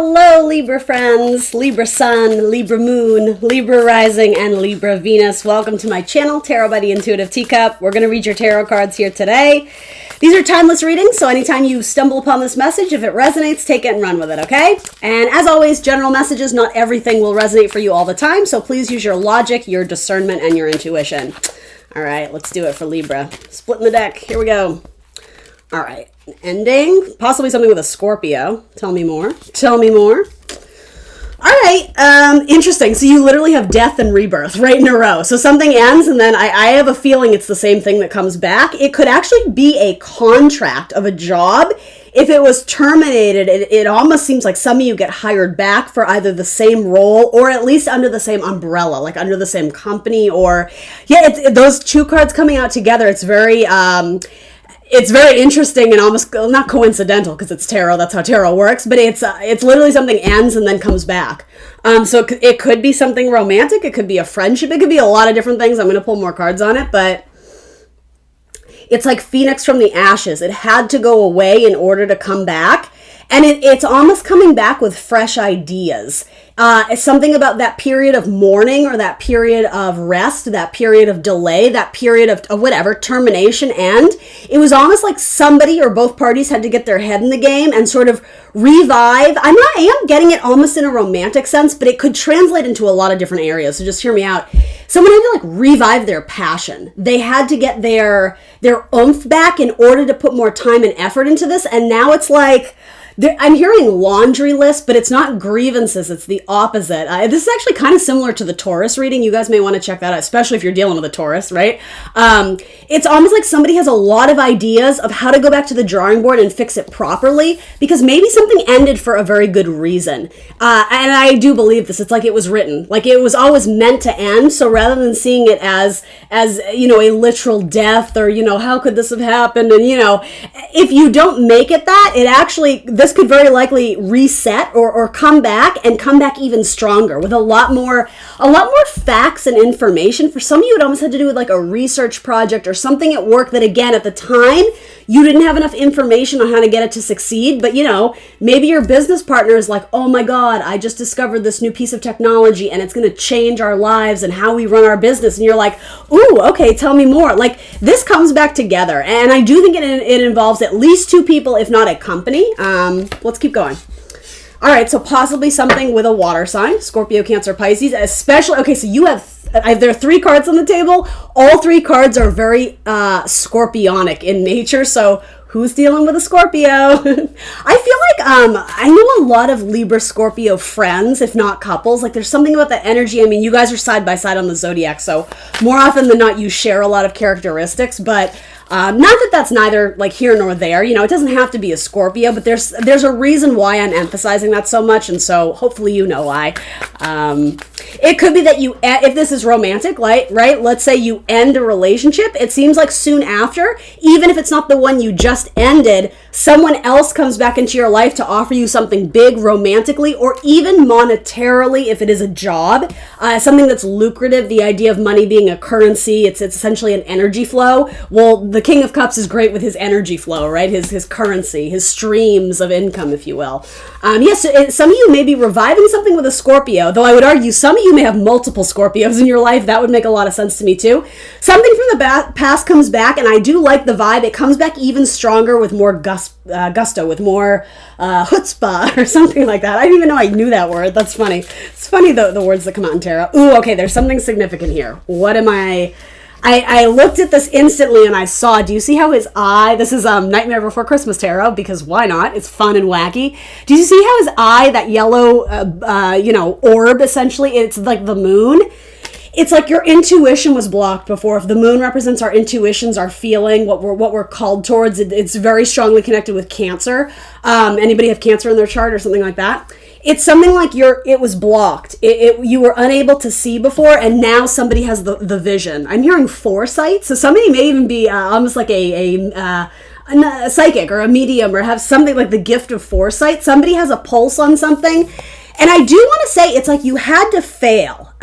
Hello, Libra friends, Libra Sun, Libra Moon, Libra Rising, and Libra Venus. Welcome to my channel, Tarot by the Intuitive Teacup. We're going to read your tarot cards here today. These are timeless readings, so anytime you stumble upon this message, if it resonates, take it and run with it, okay? And as always, general messages, not everything will resonate for you all the time, so please use your logic, your discernment, and your intuition. All right, let's do it for Libra. Splitting the deck. Here we go. All right. Ending. Possibly something with a Scorpio. Tell me more. Tell me more. All right. Interesting. So you literally have death and rebirth right in a row. So something ends and then I have a feeling it's the same thing that comes back. It could actually be a contract of a job. If it was terminated, it almost seems like some of you get hired back for either the same role or at least under the same umbrella, like under the same company or, yeah, those two cards coming out together, it's very interesting and almost not coincidental because it's tarot. That's how tarot works. But it's literally something ends and then comes back. So it could be something romantic. It could be a friendship. It could be a lot of different things. I'm going to pull more cards on it, but it's like Phoenix from the ashes. It had to go away in order to come back. And it's almost coming back with fresh ideas. It's something about that period of mourning or that period of rest, that period of delay, that period of whatever, termination, and it was almost like somebody or both parties had to get their head in the game and sort of revive. I am getting it almost in a romantic sense, but it could translate into a lot of different areas. So just hear me out. Someone had to like revive their passion. They had to get their oomph back in order to put more time and effort into this. And now it's like, I'm hearing laundry list, but it's not grievances. It's the opposite. This is actually kind of similar to the Taurus reading. You guys may want to check that out, especially if you're dealing with a Taurus, right? It's almost like somebody has a lot of ideas of how to go back to the drawing board and fix it properly because maybe something ended for a very good reason. And I do believe this. It's like it was written. Like it was always meant to end. So rather than seeing it as a literal death or, how could this have happened? And, if you don't make it that, it actually, this could very likely reset or come back even stronger with a lot more facts and information. For some of you, it almost had to do with like a research project or something at work that, again, at the time, you didn't have enough information on how to get it to succeed. But, maybe your business partner is like, oh my God, I just discovered this new piece of technology and it's going to change our lives and how we run our business. And you're like, ooh, okay, tell me more. Like this comes back together. And I do think it involves at least two people, if not a company. Let's keep going. All right, so possibly something with a water sign, Scorpio, Cancer, Pisces, especially, okay, so you have, there are three cards on the table. All three cards are very scorpionic in nature, so who's dealing with a Scorpio? I feel like I know a lot of Libra Scorpio friends, if not couples. Like there's something about that energy. I mean, you guys are side by side on the zodiac, so more often than not, you share a lot of characteristics, but not that that's neither like here nor there. It doesn't have to be a Scorpio, but there's a reason why I'm emphasizing that so much, and so hopefully you know why. It could be that if this is romantic, right? Let's say you end a relationship. It seems like soon after, even if it's not the one you just ended, someone else comes back into your life to offer you something big romantically or even monetarily if it is a job, something that's lucrative. The idea of money being a currency, it's essentially an energy flow. Well, the King of Cups is great with his energy flow, right? His currency, his streams of income, if you will. Yes, some of you may be reviving something with a Scorpio, though I would argue some of you may have multiple Scorpios in your life. That would make a lot of sense to me too. Something from the past comes back, and I do like the vibe. It comes back even stronger with more gusto, with more chutzpah or something like that. I didn't even know I knew that word. That's funny. It's funny the words that come out in tarot. Ooh, okay, there's something significant here. What am I looked at this instantly and I saw, do you see how his eye, this is Nightmare Before Christmas tarot, because why not? It's fun and wacky. Do you see how his eye, that yellow, orb, essentially, it's like the moon? It's like your intuition was blocked before. If the moon represents our intuitions, our feeling, what we're called towards, it's very strongly connected with Cancer. Anybody have Cancer in their chart or something like that? It's something like it was blocked. You were unable to see before, and now somebody has the vision. I'm hearing foresight, so somebody may even be almost like a psychic or a medium or have something like the gift of foresight. Somebody has a pulse on something. And I do want to say it's like you had to fail.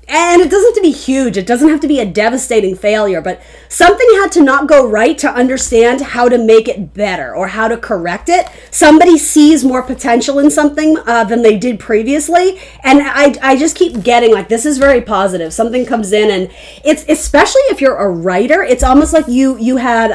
And it doesn't have to be huge. It doesn't have to be a devastating failure, but something had to not go right to understand how to make it better or how to correct it. Somebody sees more potential in something than they did previously. And I just keep getting like, this is very positive. Something comes in, and it's, especially if you're a writer, it's almost like you had,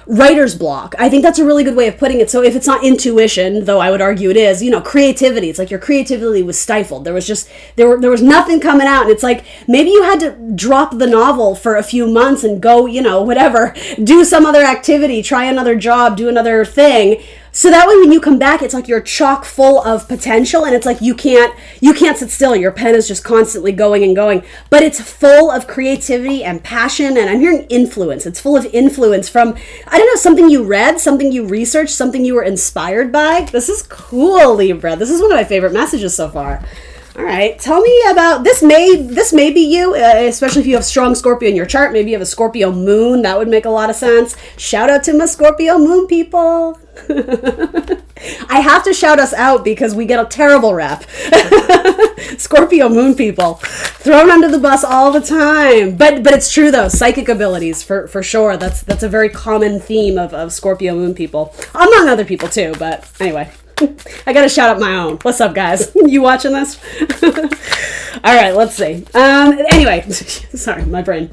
writer's block. I think that's a really good way of putting it. So if it's not intuition, though I would argue it is, creativity. It's like your creativity was stifled. There was nothing coming out. And it's like, maybe you had to drop the novel for a few months and go, whatever, do some other activity, try another job, do another thing. So that way when you come back, it's like you're chock full of potential, and it's like you can't sit still. Your pen is just constantly going and going. But it's full of creativity and passion, and I'm hearing influence. It's full of influence from, I don't know, something you read, something you researched, something you were inspired by. This is cool, Libra. This is one of my favorite messages so far. All right, tell me about this. May be you, especially if you have strong Scorpio in your chart. Maybe you have a Scorpio moon. That would make a lot of sense. Shout out to my Scorpio moon people. I have to shout us out because we get a terrible rep. Scorpio moon people thrown under the bus all the time. But it's true though. Psychic abilities for sure. That's a very common theme of Scorpio moon people, among other people too. But anyway. I gotta shout out my own. What's up, guys? You watching this? All right, let's see. Anyway, sorry, my brain.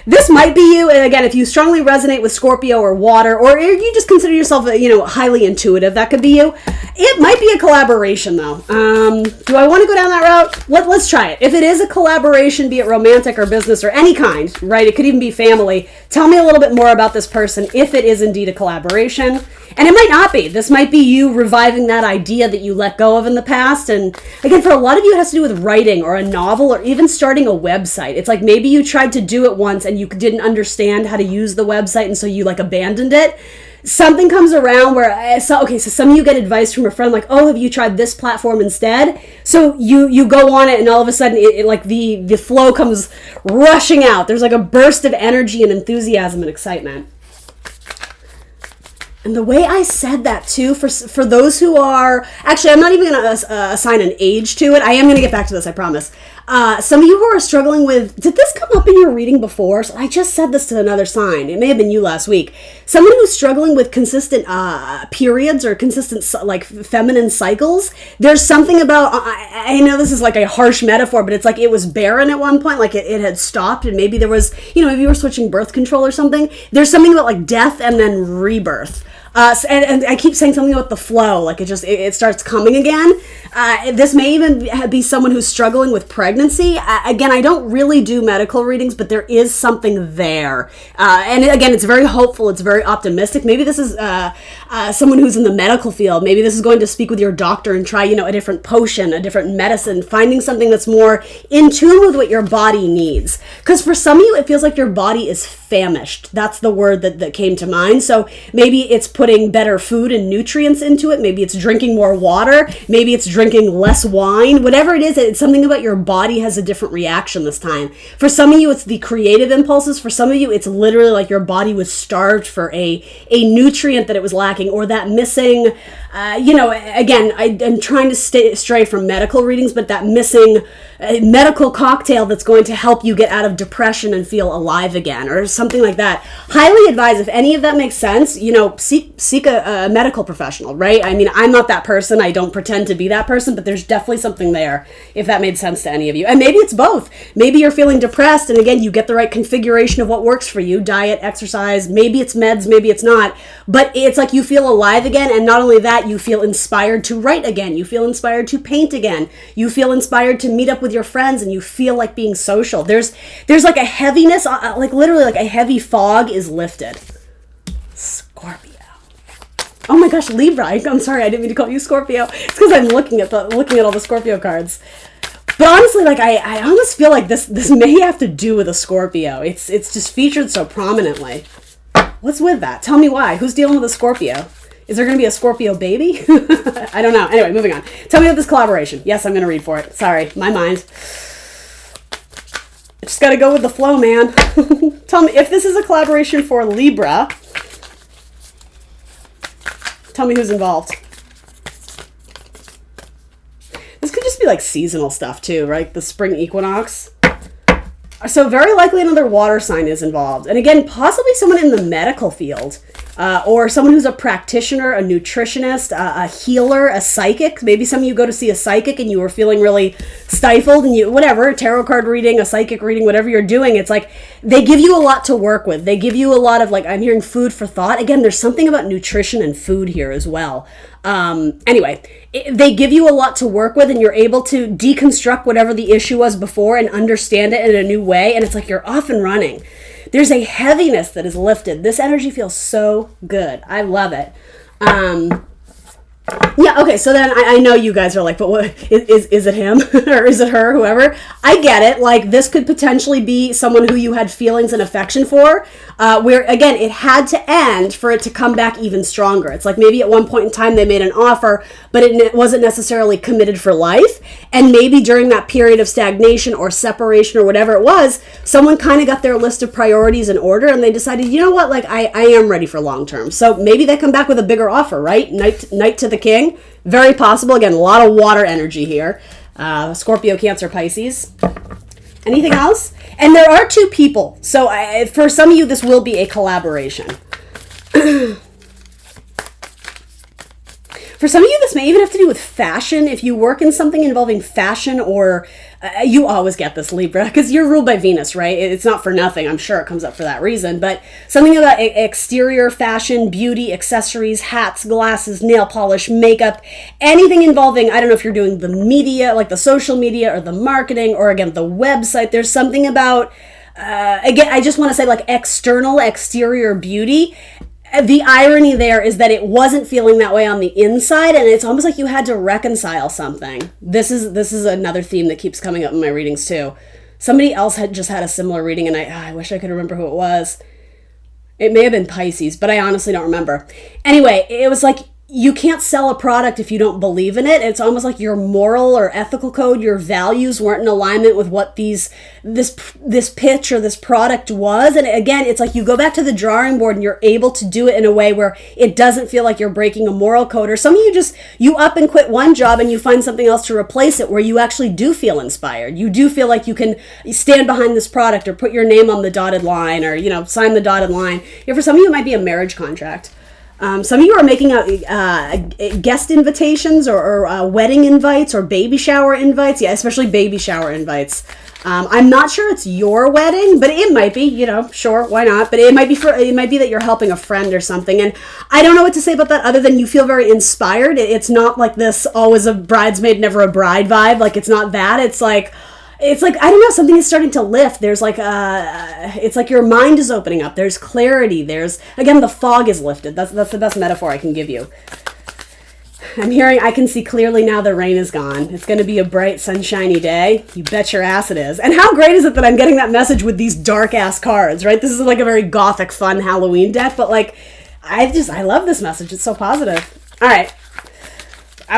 This might be you. And again, if you strongly resonate with Scorpio or water, or you just consider yourself, highly intuitive, that could be you. It might be a collaboration, though. Do I want to go down that route? Let's try it. If it is a collaboration, be it romantic or business or any kind, right? It could even be family. Tell me a little bit more about this person if it is indeed a collaboration. And it might not be. This might be you reviving that idea that you let go of in the past. And again, for a lot of you, it has to do with writing or a novel or even starting a website. It's like maybe you tried to do it once and you didn't understand how to use the website, and so you abandoned it. Something comes around where, so some of you get advice from a friend like, oh, have you tried this platform instead? So you go on it, and all of a sudden the flow comes rushing out. There's like a burst of energy and enthusiasm and excitement. And the way I said that too, for those who are, actually, I'm not even going to assign an age to it. I am going to get back to this, I promise. Some of you who are struggling with, did this come up in your reading before? So I just said this to another sign. It may have been you last week. Someone who's struggling with consistent periods or consistent feminine cycles. There's something about, I know this is like a harsh metaphor, but it's like it was barren at one point, like it had stopped, and maybe there was, maybe you were switching birth control or something. There's something about like death and then rebirth. And I keep saying something about the flow, like it starts coming again. This may even be someone who's struggling with pregnancy. Again, I don't really do medical readings, but there is something there. And again, it's very hopeful. It's very optimistic. Maybe this is someone who's in the medical field. Maybe this is going to speak with your doctor and try, a different potion, a different medicine, finding something that's more in tune with what your body needs. Because for some of you, it feels like your body is famished. That's the word that came to mind. So maybe it's putting better food and nutrients into it. Maybe it's drinking more water. Maybe it's drinking less wine. Whatever it is, it's something about your body has a different reaction this time. For some of you, it's the creative impulses. For some of you, it's literally like your body was starved for a nutrient that it was lacking, or that missing, again, I'm trying to stray from medical readings, but that missing medical cocktail that's going to help you get out of depression and feel alive again, or something like that. Highly advise, if any of that makes sense, seek a medical professional, right? I mean, I'm not that person. I don't pretend to be that person, but there's definitely something there, if that made sense to any of you. And maybe it's both. Maybe you're feeling depressed, and again, you get the right configuration of what works for you, diet, exercise, maybe it's meds, maybe it's not, but it's like you feel alive again, and not only that, you feel inspired to write again, you feel inspired to paint again, you feel inspired to meet up with your friends, and you feel like being social. There's like a heaviness, like literally like a heavy fog is lifted. Scorpio. Oh my gosh, Libra. I'm sorry, I didn't mean to call you Scorpio. It's because I'm looking at all the Scorpio cards. But honestly, like I almost feel like this may have to do with a Scorpio. It's just featured so prominently. What's with that? Tell me why. Who's dealing with a Scorpio? Is there going to be a Scorpio baby? I don't know. Anyway, moving on. Tell me about this collaboration. Yes, I'm going to read for it. Sorry, my mind. I just got to go with the flow, man. Tell me if this is a collaboration for Libra. Tell me who's involved. This could just be like seasonal stuff too, right? The spring equinox. So very likely another water sign is involved. And again, possibly someone in the medical field, or someone who's a practitioner, a nutritionist, a healer, a psychic. Maybe some of you go to see a psychic and you were feeling really stifled, and you, whatever, a tarot card reading, a psychic reading, whatever you're doing, it's like they give you a lot to work with. They give you a lot of, like, I'm hearing food for thought. Again, there's something about nutrition and food here as well. Anyway, they give you a lot to work with, and you're able to deconstruct whatever the issue was before and understand it in a new way. And it's like you're off and running. There's a heaviness that is lifted. This energy feels so good. I love it. Yeah, okay, so then I know you guys are like, but what is it him or is it her, whoever? I get it. Like, this could potentially be someone who you had feelings and affection for, where, again, it had to end for it to come back even stronger. It's like maybe at one point in time they made an offer, but it wasn't necessarily committed for life. And maybe during that period of stagnation or separation or whatever it was, someone kind of got their list of priorities in order and they decided, you know what, like, I am ready for long term. So maybe they come back with a bigger offer, right? Knight to the king. Very possible. Again, a lot of water energy here. Scorpio, Cancer, Pisces. Anything else? And there are two people. So for some of you, this will be a collaboration. For some of you, this may even have to do with fashion. If you work in something involving fashion, or you always get this, Libra, because you're ruled by Venus, right? It's not for nothing. I'm sure it comes up for that reason. But something about exterior fashion, beauty, accessories, hats, glasses, nail polish, makeup, anything involving, I don't know if you're doing the media, like the social media or the marketing, or again, the website. There's something about, again, I just want to say, like, exterior beauty. The irony there is that it wasn't feeling that way on the inside, and it's almost like you had to reconcile something. This is another theme that keeps coming up in my readings too. Somebody else had just had a similar reading, and I wish I could remember who it was. It may have been Pisces, but I honestly don't remember. Anyway, it was like, you can't sell a product if you don't believe in it. It's almost like your moral or ethical code, your values weren't in alignment with what this pitch or this product was. And again, it's like you go back to the drawing board and you're able to do it in a way where it doesn't feel like you're breaking a moral code. Or some of you you up and quit one job and you find something else to replace it, where you actually do feel inspired. You do feel like you can stand behind this product or put your name on the dotted line, or, sign the dotted line. Yeah, for some of you, it might be a marriage contract. Some of you are making out guest invitations or wedding invites or baby shower invites. Yeah, especially baby shower invites. I'm not sure it's your wedding, but it might be, sure, why not? But it might be that you're helping a friend or something. And I don't know what to say about that other than you feel very inspired. It's not like this always a bridesmaid, never a bride vibe. Like, it's not that. It's like, I don't know, something is starting to lift. There's like it's like your mind is opening up. There's clarity. There's, again, the fog is lifted. That's the best metaphor I can give you. I can see clearly now the rain is gone. It's going to be a bright, sunshiny day. You bet your ass it is. And how great is it that I'm getting that message with these dark ass cards, right? This is like a very gothic, fun Halloween deck, but like, I love this message. It's so positive. All right.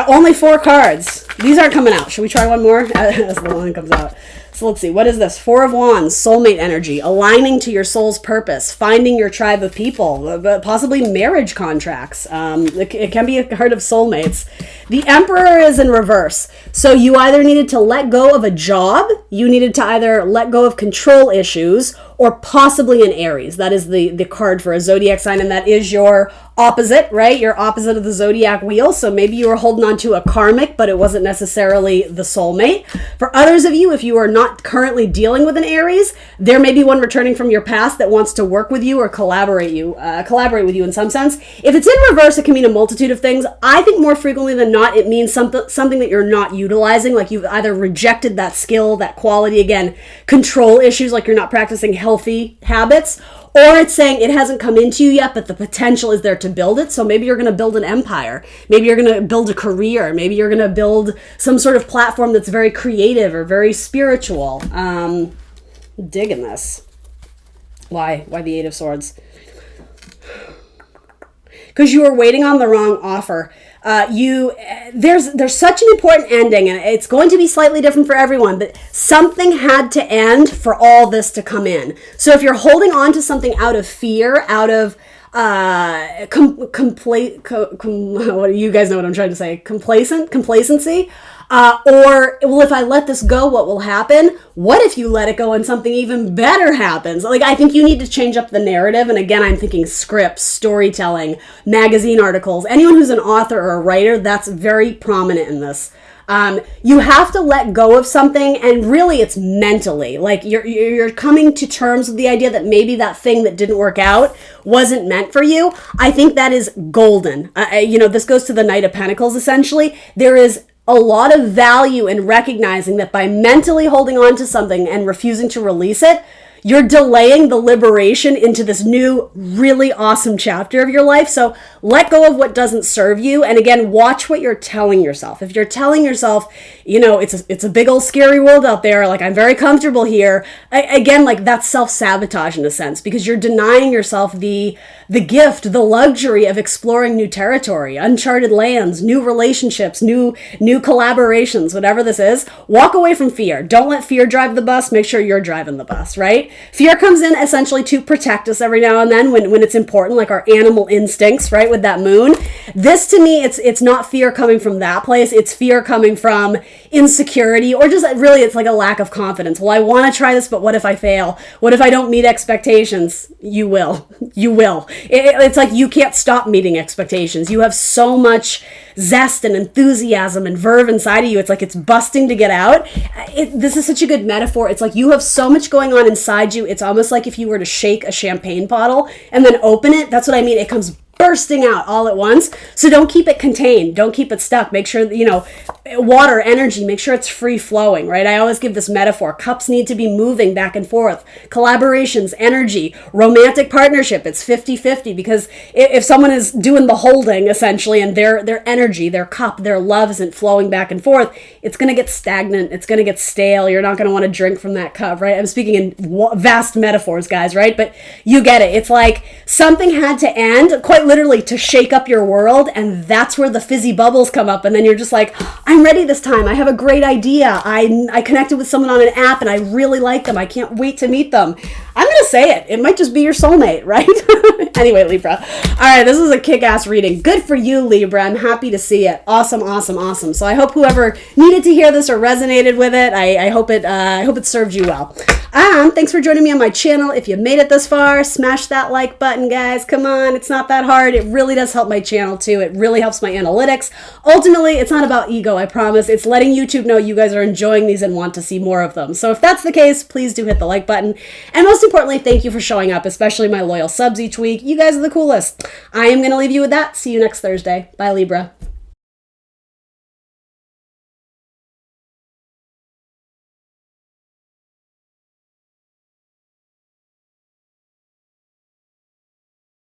Only 4 cards. These aren't coming out. Should we try one more as the one comes out? So let's see. What is this? 4 of Wands, soulmate energy, aligning to your soul's purpose, finding your tribe of people, possibly marriage contracts. It can be a card of soulmates. The Emperor is in reverse. So you either needed to let go of a job, you needed to either let go of control issues, or possibly an Aries. That is the card for a zodiac sign, and that is your opposite, right? Your opposite of the zodiac wheel. So maybe you were holding on to a karmic, but it wasn't necessarily the soulmate. For others of you, if you are not currently dealing with an Aries, there may be one returning from your past that wants to work with you or collaborate with you in some sense. If it's in reverse, it can mean a multitude of things. I think more frequently than not, it means something that you're not utilizing, like you've either rejected that skill, that quality, again, control issues, like you're not practicing healthy habits, or it's saying it hasn't come into you yet, but the potential is there to build it. So maybe you're going to build an empire. Maybe you're going to build a career. Maybe you're going to build some sort of platform that's very creative or very spiritual. Digging this. Why the 8 of Swords? Because you were waiting on the wrong offer. There's such an important ending, and it's going to be slightly different for everyone, but something had to end for all this to come in. So if you're holding on to something out of fear, out of what you guys know what I'm trying to say, complacency, Or, well, if I let this go, what will happen? What if you let it go and something even better happens? Like, I think you need to change up the narrative. And again, I'm thinking scripts, storytelling, magazine articles. Anyone who's an author or a writer, that's very prominent in this. You have to let go of something, and really it's mentally. Like, you're coming to terms with the idea that maybe that thing that didn't work out wasn't meant for you. I think that is golden. This goes to the Knight of Pentacles, essentially. There is a lot of value in recognizing that by mentally holding on to something and refusing to release it, you're delaying the liberation into this new, really awesome chapter of your life. So let go of what doesn't serve you. And again, watch what you're telling yourself. If you're telling yourself, it's a big old scary world out there, like, I'm very comfortable here. Again, like, that's self-sabotage in a sense, because you're denying yourself the gift, the luxury of exploring new territory, uncharted lands, new relationships, new collaborations, whatever this is. Walk away from fear. Don't let fear drive the bus. Make sure you're driving the bus, right? Fear comes in essentially to protect us every now and then when it's important, like our animal instincts, right? With that moon. This, to me, it's not fear coming from that place. It's fear coming from insecurity, or just really it's like a lack of confidence. Well, I want to try this, but what if I fail? What if I don't meet expectations? You will. You will. It's like you can't stop meeting expectations. You have so much zest and enthusiasm and verve inside of you. It's like it's busting to get out. This is such a good metaphor. It's like you have so much going on inside you. It's almost like if you were to shake a champagne bottle and then open it. That's what I mean. It comes bursting out all at once. So don't keep it contained. Don't keep it stuck. Make sure that, water, energy, make sure it's free flowing, right? I always give this metaphor. Cups need to be moving back and forth. Collaborations, energy, romantic partnership, it's 50-50, because if someone is doing the holding essentially and their energy, their cup, their love isn't flowing back and forth, it's going to get stagnant. It's going to get stale. You're not going to want to drink from that cup, right? I'm speaking in vast metaphors, guys, right? But you get it. It's like something had to end, quite literally, to shake up your world, and that's where the fizzy bubbles come up, and then you're just like, I'm ready this time. I have a great idea. I connected with someone on an app and I really like them. I can't wait to meet them. I'm going to say it. It might just be your soulmate, right? Anyway, Libra. All right, this is a kick-ass reading. Good for you, Libra. I'm happy to see it. Awesome, awesome, awesome. So I hope whoever needed to hear this or resonated with it, I hope it served you well. Thanks for joining me on my channel. If you made it this far, smash that like button, guys. Come on, it's not that hard. It really does help my channel too. It really helps my analytics. Ultimately, it's not about ego, I promise. It's letting YouTube know you guys are enjoying these and want to see more of them. So if that's the case, please do hit the like button. And most importantly, thank you for showing up, especially my loyal subs each week. You guys are the coolest. I am going to leave you with that. See you next Thursday. Bye, Libra.